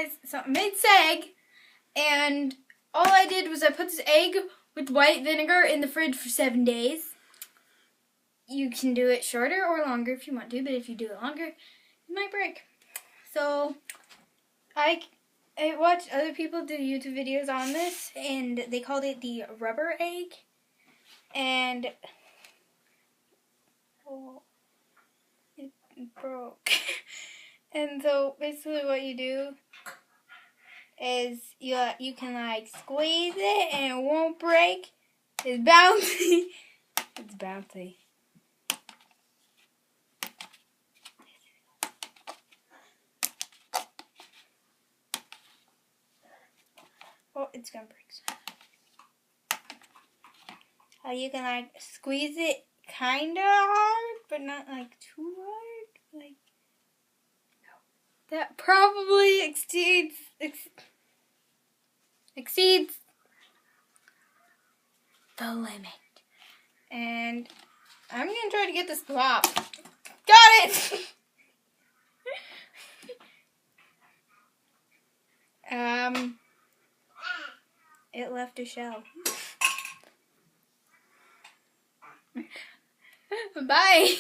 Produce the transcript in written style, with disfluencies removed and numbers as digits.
guys, so I made sag, and all I did was I put this egg with white vinegar in the fridge for 7 days. You can do it shorter or longer if you want to, but if you do it longer, it might break. So I watched other people do YouTube videos on this, and they called it the rubber egg, and it broke. And so basically what you do is you can like squeeze it and it won't break. It's bouncy. It's bouncy. Oh, it's gonna break. You can like squeeze it kinda hard, but not like too hard. Like that probably exceeds the limit. And I'm gonna try to get this plop. Got it! It left a shell. Bye!